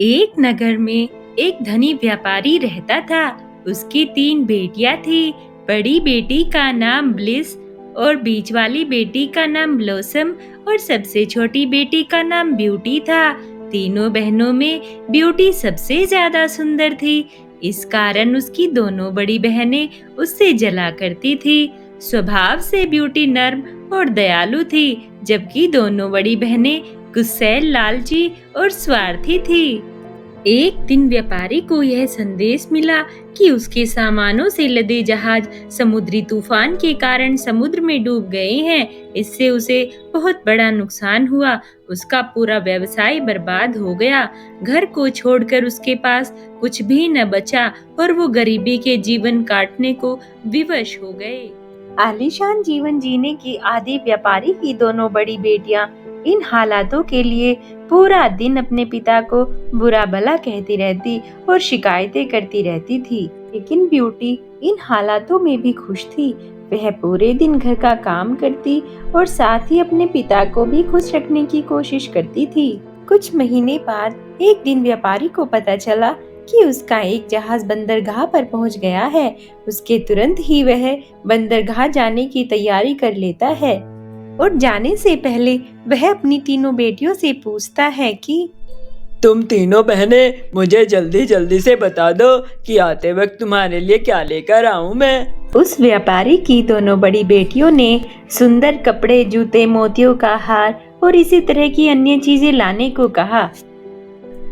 एक नगर में एक धनी व्यापारी रहता था। उसकी 3 बेटियां थी। बड़ी बेटी का नाम ब्लिस और बीच वाली बेटी का नाम ब्लॉसम और सबसे छोटी बेटी का नाम ब्यूटी था। तीनों बहनों में ब्यूटी सबसे ज्यादा सुंदर थी। इस कारण उसकी दोनों बड़ी बहनें उससे जला करती थी। स्वभाव से ब्यूटी नर्म और दयालु थी, जबकि दोनों बड़ी बहनें गुस्सैल, लालची और स्वार्थी थी। एक दिन व्यापारी को यह संदेश मिला कि उसके सामानों से लदे जहाज समुद्री तूफान के कारण समुद्र में डूब गए हैं। इससे उसे बहुत बड़ा नुकसान हुआ। उसका पूरा व्यवसाय बर्बाद हो गया। घर को छोड़कर उसके पास कुछ भी न बचा और वो गरीबी के जीवन काटने को विवश हो गए। आलीशान जीवन जीने की आदि व्यापारी की दोनों बड़ी बेटियां इन हालातों के लिए पूरा दिन अपने पिता को बुरा भला कहती रहती और शिकायतें करती रहती थी। लेकिन ब्यूटी इन हालातों में भी खुश थी। वह पूरे दिन घर का काम करती और साथ ही अपने पिता को भी खुश रखने की कोशिश करती थी। कुछ महीने बाद एक दिन व्यापारी को पता चला कि उसका एक जहाज बंदरगाह पर पहुंच गया है। उसके तुरंत ही वह बंदरगाह जाने की तैयारी कर लेता है और जाने से पहले वह अपनी तीनों बेटियों से पूछता है कि तुम तीनों बहनें मुझे जल्दी जल्दी से बता दो कि आते वक्त तुम्हारे लिए क्या लेकर आऊं मैं। उस व्यापारी की दोनों बड़ी बेटियों ने सुंदर कपड़े, जूते, मोतियों का हार और इसी तरह की अन्य चीजें लाने को कहा,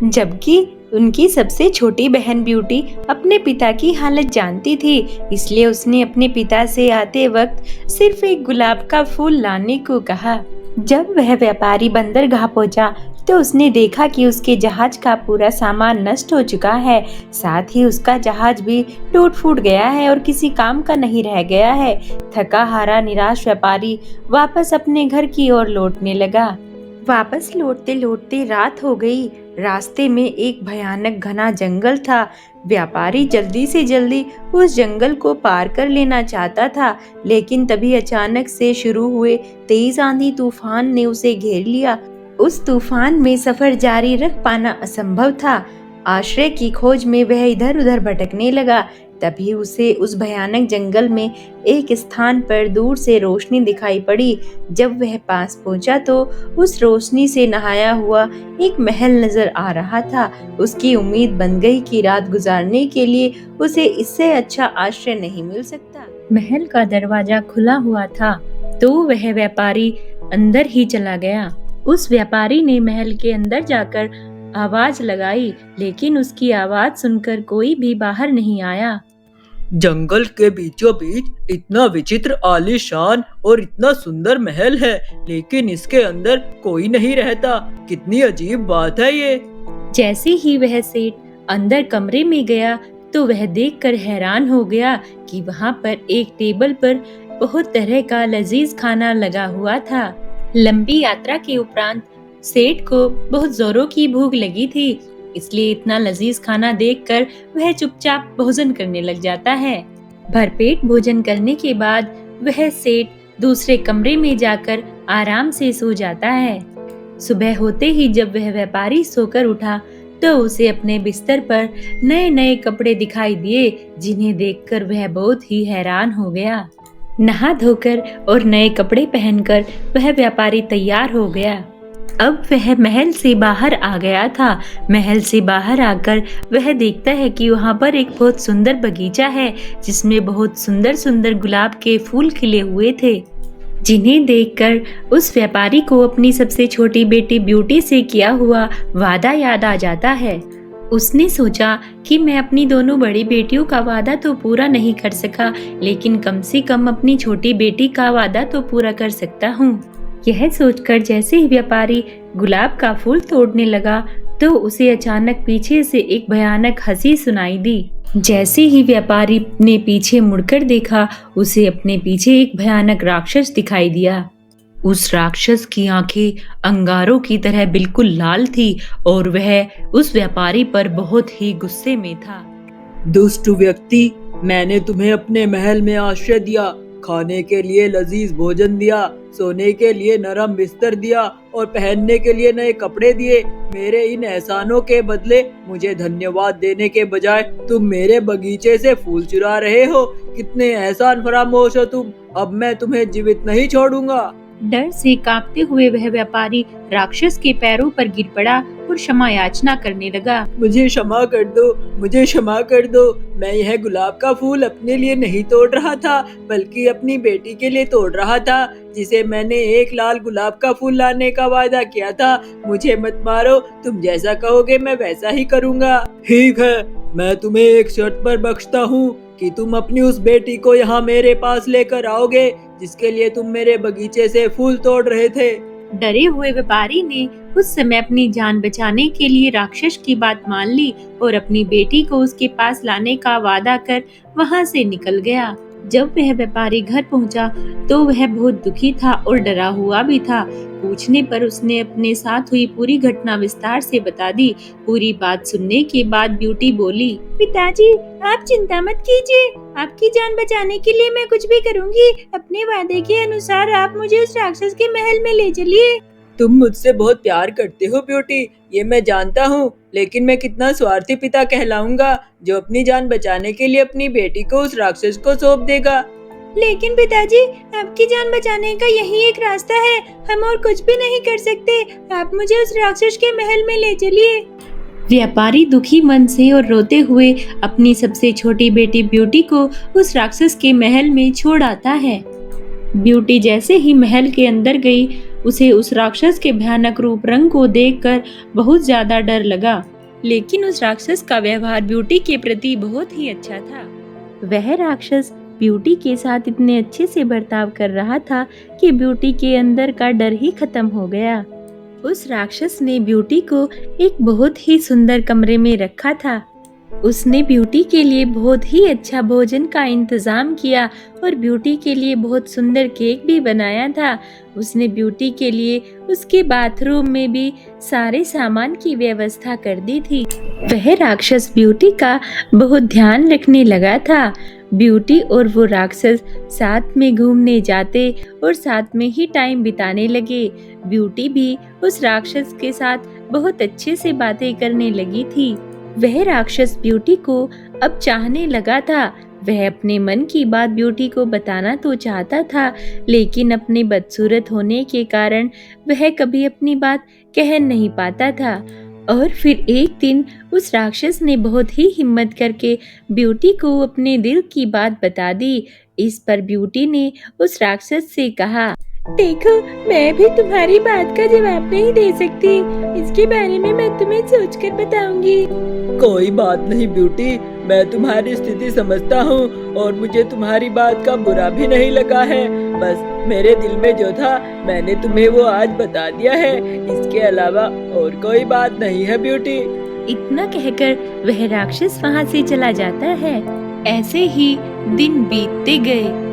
जबकि उनकी सबसे छोटी बहन ब्यूटी अपने पिता की हालत जानती थी। इसलिए उसने अपने पिता से आते वक्त सिर्फ एक गुलाब का फूल लाने को कहा। जब वह व्यापारी बंदरगाह पहुंचा तो उसने देखा कि उसके जहाज का पूरा सामान नष्ट हो चुका है। साथ ही उसका जहाज भी टूट फूट गया है और किसी काम का नहीं रह गया है। थका हारा निराश व्यापारी वापस अपने घर की ओर लौटने लगा। वापस लौटते लौटते रात हो गई। रास्ते में एक भयानक घना जंगल था। व्यापारी जल्दी से जल्दी उस जंगल को पार कर लेना चाहता था, लेकिन तभी अचानक से शुरू हुए तेज आंधी तूफान ने उसे घेर लिया। उस तूफान में सफर जारी रख पाना असंभव था। आश्रय की खोज में वह इधर उधर भटकने लगा। तभी उसे उस भयानक जंगल में एक स्थान पर दूर से रोशनी दिखाई पड़ी। जब वह पास पहुंचा तो उस रोशनी से नहाया हुआ एक महल नजर आ रहा था। उसकी उम्मीद बन गई कि रात गुजारने के लिए उसे इससे अच्छा आश्रय नहीं मिल सकता। महल का दरवाजा खुला हुआ था तो वह व्यापारी अंदर ही चला गया। उस व्यापारी ने महल के अंदर जाकर आवाज लगाई, लेकिन उसकी आवाज सुनकर कोई भी बाहर नहीं आया। जंगल के बीचों बीच इतना विचित्र, आलीशान और इतना सुंदर महल है, लेकिन इसके अंदर कोई नहीं रहता। कितनी अजीब बात है ये। जैसे ही वह सेठ अंदर कमरे में गया तो वह देखकर हैरान हो गया कि वहाँ पर एक टेबल पर बहुत तरह का लजीज खाना लगा हुआ था। लंबी यात्रा के उपरांत सेठ को बहुत जोरों की भूख लगी थी, इसलिए इतना लजीज खाना देखकर वह चुपचाप भोजन करने लग जाता है। भरपेट भोजन करने के बाद वह सेठ दूसरे कमरे में जाकर आराम से सो जाता है। सुबह होते ही जब वह व्यापारी सोकर उठा तो उसे अपने बिस्तर पर नए नए कपड़े दिखाई दिए, जिन्हें देखकर वह बहुत ही हैरान हो गया। नहा धोकर और नए कपड़े पहनकर वह व्यापारी तैयार हो गया। अब वह महल से बाहर आ गया था। महल से बाहर आकर वह देखता है कि वहाँ पर एक बहुत सुंदर बगीचा है, जिसमें बहुत सुंदर सुंदर गुलाब के फूल खिले हुए थे, जिन्हें देखकर उस व्यापारी को अपनी सबसे छोटी बेटी ब्यूटी से किया हुआ वादा याद आ जाता है। उसने सोचा कि मैं अपनी दोनों बड़ी बेटियों का वादा तो पूरा नहीं कर सका, लेकिन कम से कम अपनी छोटी बेटी का वादा तो पूरा कर सकता हूँ। यह सोचकर जैसे ही व्यापारी गुलाब का फूल तोड़ने लगा तो उसे अचानक पीछे से एक भयानक हंसी सुनाई दी। जैसे ही व्यापारी ने पीछे मुड़कर देखा, उसे अपने पीछे एक भयानक राक्षस दिखाई दिया। उस राक्षस की आंखें अंगारों की तरह बिल्कुल लाल थी और वह उस व्यापारी पर बहुत ही गुस्से में था। दुष्ट व्यक्ति, मैंने तुम्हें अपने महल में आश्रय दिया खाने के लिए लजीज भोजन दिया, सोने के लिए नरम बिस्तर दिया और पहनने के लिए नए कपड़े दिए। मेरे इन एहसानों के बदले मुझे धन्यवाद देने के बजाय तुम मेरे बगीचे से फूल चुरा रहे हो। कितने एहसान फरामोश हो तुम। अब मैं तुम्हें जीवित नहीं छोड़ूंगा। डर से कांपते हुए वह व्यापारी राक्षस के पैरों पर गिर पड़ा और क्षमा याचना करने लगा। मुझे क्षमा कर दो, मुझे क्षमा कर दो। मैं यह गुलाब का फूल अपने लिए नहीं तोड़ रहा था, बल्कि अपनी बेटी के लिए तोड़ रहा था, जिसे मैंने एक लाल गुलाब का फूल लाने का वादा किया था। मुझे मत मारो, तुम जैसा कहोगे मैं वैसा ही करूँगा। ठीक है, मैं तुम्हें एक शर्त पर बख्शता हूँ कि तुम अपनी उस बेटी को यहाँ मेरे पास लेकर आओगे जिसके लिए तुम मेरे बगीचे से फूल तोड़ रहे थे। डरे हुए व्यापारी ने उस समय अपनी जान बचाने के लिए राक्षस की बात मान ली और अपनी बेटी को उसके पास लाने का वादा कर वहां से निकल गया। जब वह व्यापारी घर पहुंचा तो वह बहुत दुखी था और डरा हुआ भी था। पूछने पर उसने अपने साथ हुई पूरी घटना विस्तार से बता दी। पूरी बात सुनने के बाद ब्यूटी बोली, पिताजी आप चिंता मत कीजिए, आपकी जान बचाने के लिए मैं कुछ भी करूंगी। अपने वादे के अनुसार आप मुझे उस राक्षस के महल में ले चलिए। तुम मुझसे बहुत प्यार करते हो ब्यूटी, ये मैं जानता हूँ, लेकिन मैं कितना स्वार्थी पिता कहलाऊंगा जो अपनी जान बचाने के लिए अपनी बेटी को उस राक्षस को सौंप देगा। लेकिन पिताजी आपकी जान बचाने का यही एक रास्ता है, हम और कुछ भी नहीं कर सकते। आप मुझे उस राक्षस के महल में ले चलिए। व्यापारी दुखी मन से और रोते हुए अपनी सबसे छोटी बेटी ब्यूटी को उस राक्षस के महल में छोड़ आता है। ब्यूटी जैसे ही महल के अंदर गई, उसे उस राक्षस के भयानक रूप रंग को देखकर बहुत ज्यादा डर लगा। लेकिन उस राक्षस का व्यवहार ब्यूटी के प्रति बहुत ही अच्छा था। वह राक्षस ब्यूटी के साथ इतने अच्छे से बर्ताव कर रहा था कि ब्यूटी के अंदर का डर ही खत्म हो गया। उस राक्षस ने ब्यूटी को एक बहुत ही सुंदर कमरे में रखा था। उसने ब्यूटी के लिए बहुत ही अच्छा भोजन का इंतजाम किया और ब्यूटी के लिए बहुत सुंदर केक भी बनाया था। उसने ब्यूटी के लिए उसके बाथरूम में भी सारे सामान की व्यवस्था कर दी थी। वह राक्षस ब्यूटी का बहुत ध्यान रखने लगा था। ब्यूटी और वो राक्षस साथ में घूमने जाते और साथ में ही टाइम बिताने लगे। ब्यूटी भी उस राक्षस के साथ बहुत अच्छे से बातें करने लगी थी। वह राक्षस ब्यूटी को अब चाहने लगा था। वह अपने मन की बात ब्यूटी को बताना तो चाहता था, लेकिन अपने बदसूरत होने के कारण वह कभी अपनी बात कह नहीं पाता था। और फिर एक दिन उस राक्षस ने बहुत ही हिम्मत करके ब्यूटी को अपने दिल की बात बता दी। इस पर ब्यूटी ने उस राक्षस से कहा, देखो मैं भी तुम्हारी बात का जवाब नहीं दे सकती, इसके बारे में मैं तुम्हें सोचकर बताऊंगी। कोई बात नहीं ब्यूटी, मैं तुम्हारी स्थिति समझता हूँ और मुझे तुम्हारी बात का बुरा भी नहीं लगा है। बस मेरे दिल में जो था मैंने तुम्हें वो आज बता दिया है, इसके अलावा और कोई बात नहीं है ब्यूटी। इतना कहकर वह राक्षस वहाँ से चला जाता है। ऐसे ही दिन बीतते गए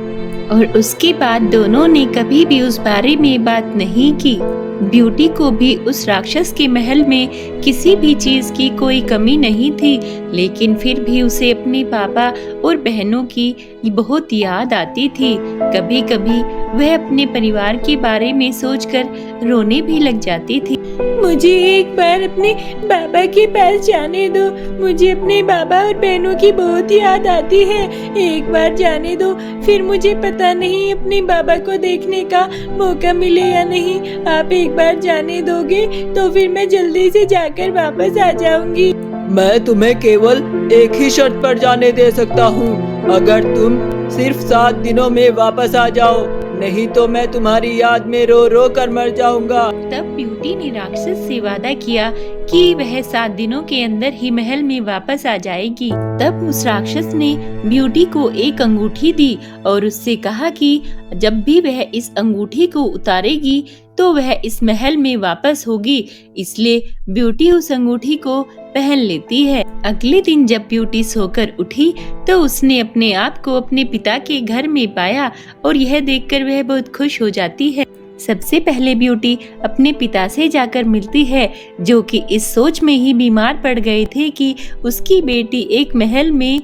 और उसके बाद दोनों ने कभी भी उस बारे में बात नहीं की। ब्यूटी को भी उस राक्षस के महल में किसी भी चीज की कोई कमी नहीं थी, लेकिन फिर भी उसे अपने पापा और बहनों की बहुत याद आती थी। कभी कभी वह अपने परिवार के बारे में सोचकर रोने भी लग जाती थी। मुझे एक बार अपने बाबा के पास जाने दो, मुझे अपने बाबा और बहनों की बहुत याद आती है। एक बार जाने दो, फिर मुझे पता नहीं अपने बाबा को देखने का मौका मिले या नहीं। आप एक बार जाने दोगे तो फिर मैं जल्दी से जाकर वापस आ जाऊंगी। मैं तुम्हें केवल एक ही शर्त पर जाने दे सकता हूँ, अगर तुम सिर्फ 7 दिनों में वापस आ जाओ, नहीं तो मैं तुम्हारी याद में रो रो कर मर जाऊंगा। तब ब्यूटी ने राक्षस से वादा किया कि वह 7 दिनों के अंदर ही महल में वापस आ जाएगी। तब उस राक्षस ने ब्यूटी को एक अंगूठी दी और उससे कहा कि जब भी वह इस अंगूठी को उतारेगी तो वह इस महल में वापस होगी। इसलिए ब्यूटी उस अंगूठी को पहन लेती है। अगले दिन जब ब्यूटी सोकर उठी तो उसने अपने आप को अपने पिता के घर में पाया और यह देखकर वह बहुत खुश हो जाती है। सबसे पहले ब्यूटी अपने पिता से जाकर मिलती है, जो कि इस सोच में ही बीमार पड़ गए थे कि उसकी बेटी एक महल में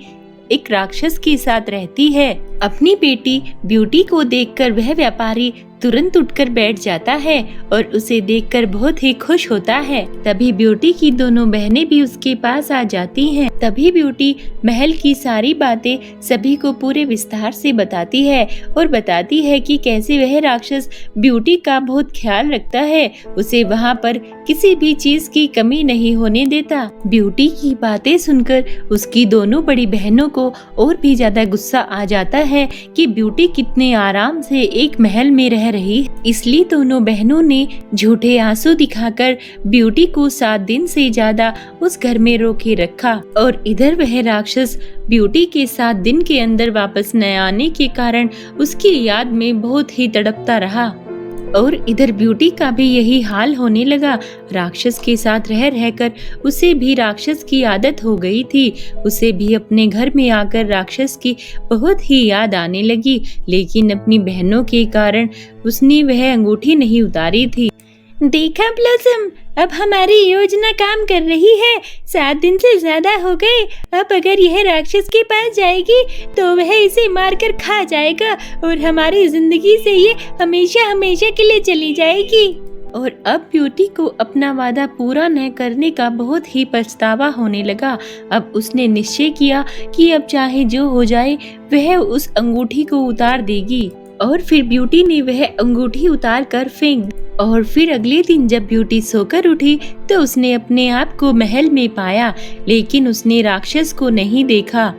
एक राक्षस के साथ रहती है। अपनी बेटी ब्यूटी को देखकर वह व्यापारी तुरंत उठकर बैठ जाता है और उसे देखकर बहुत ही खुश होता है। तभी ब्यूटी की दोनों बहनें भी उसके पास आ जाती हैं। तभी ब्यूटी महल की सारी बातें सभी को पूरे विस्तार से बताती है और बताती है कि कैसे वह राक्षस ब्यूटी का बहुत ख्याल रखता है, उसे वहाँ पर किसी भी चीज की कमी नहीं होने देता। ब्यूटी की बातें सुनकर उसकी दोनों बड़ी बहनों को और भी ज्यादा गुस्सा आ जाता है कि ब्यूटी कितने आराम से एक महल में रह रही है। इसलिए दोनों बहनों ने झूठे आंसू दिखाकर ब्यूटी को 7 दिन से ज्यादा उस घर में रोके रखा और इधर वह राक्षस ब्यूटी के 7 दिन के अंदर वापस न आने के कारण उसकी याद में बहुत ही तड़पता रहा। और इधर ब्यूटी का भी यही हाल होने लगा। राक्षस के साथ रह रहकर उसे भी राक्षस की आदत हो गई थी। उसे भी अपने घर में आकर राक्षस की बहुत ही याद आने लगी, लेकिन अपनी बहनों के कारण उसने वह अंगूठी नहीं उतारी थी। देखा ब्लॉसम, अब हमारी योजना काम कर रही है। 7 दिन से ज्यादा हो गए। अब अगर यह राक्षस के पास जाएगी तो वह इसे मारकर खा जाएगा और हमारी जिंदगी से ये हमेशा हमेशा के लिए चली जाएगी। और अब ब्यूटी को अपना वादा पूरा न करने का बहुत ही पछतावा होने लगा। अब उसने निश्चय किया कि अब चाहे जो हो जाए वह उस अंगूठी को उतार देगी। और फिर ब्यूटी ने वह अंगूठी उतार कर फेंक। और फिर अगले दिन जब ब्यूटी सोकर उठी तो उसने अपने आप को महल में पाया, लेकिन उसने राक्षस को नहीं देखा।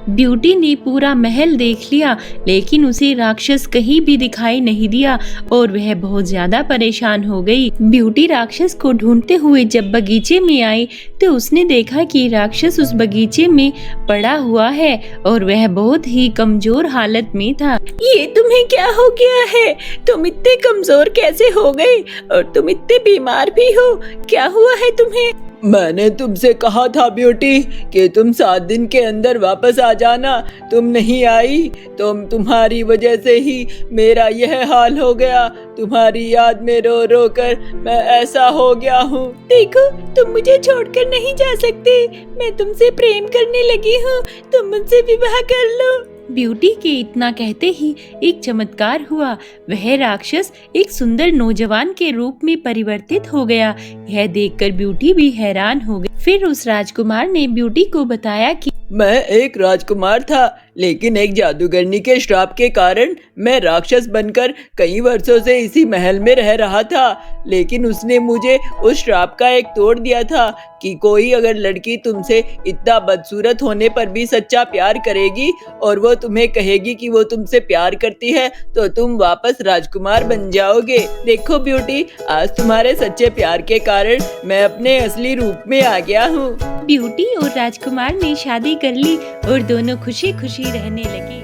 ब्यूटी ने पूरा महल देख लिया, लेकिन उसे राक्षस कहीं भी दिखाई नहीं दिया और वह बहुत ज्यादा परेशान हो गई। ब्यूटी राक्षस को ढूंढते हुए जब बगीचे में आई तो उसने देखा कि राक्षस उस बगीचे में पड़ा हुआ है और वह बहुत ही कमजोर हालत में था। ये तुम्हें क्या हो गया है? तुम इतने कमजोर कैसे हो गए और तुम इतने बीमार भी हो? क्या हुआ है तुम्हें? मैंने तुमसे कहा था ब्यूटी कि तुम 7 दिन के अंदर वापस आ जाना। तुम नहीं आई, तुम्हारी वजह से ही मेरा यह हाल हो गया। तुम्हारी याद में रो रो कर मैं ऐसा हो गया हूँ। देखो, तुम मुझे छोड़कर नहीं जा सकते। मैं तुमसे प्रेम करने लगी हूँ। तुम मुझसे विवाह कर लो। ब्यूटी के इतना कहते ही एक चमत्कार हुआ। वह राक्षस एक सुंदर नौजवान के रूप में परिवर्तित हो गया। यह देखकर ब्यूटी भी हैरान हो गई। फिर उस राजकुमार ने ब्यूटी को बताया कि मैं एक राजकुमार था, लेकिन एक जादूगरनी के श्राप के कारण मैं राक्षस बनकर कई वर्षों से इसी महल में रह रहा था। लेकिन उसने मुझे उस श्राप का एक तोड़ दिया था कि कोई अगर लड़की तुमसे इतना बदसूरत होने पर भी सच्चा प्यार करेगी और वो तुम्हें कहेगी कि वो तुमसे प्यार करती है तो तुम वापस राजकुमार बन जाओगे। देखो ब्यूटी, आज तुम्हारे सच्चे प्यार के कारण मैं अपने असली रूप में आ गया हूँ। ब्यूटी और राजकुमार ने शादी कर ली और दोनों खुशी खुशी रहने लगे।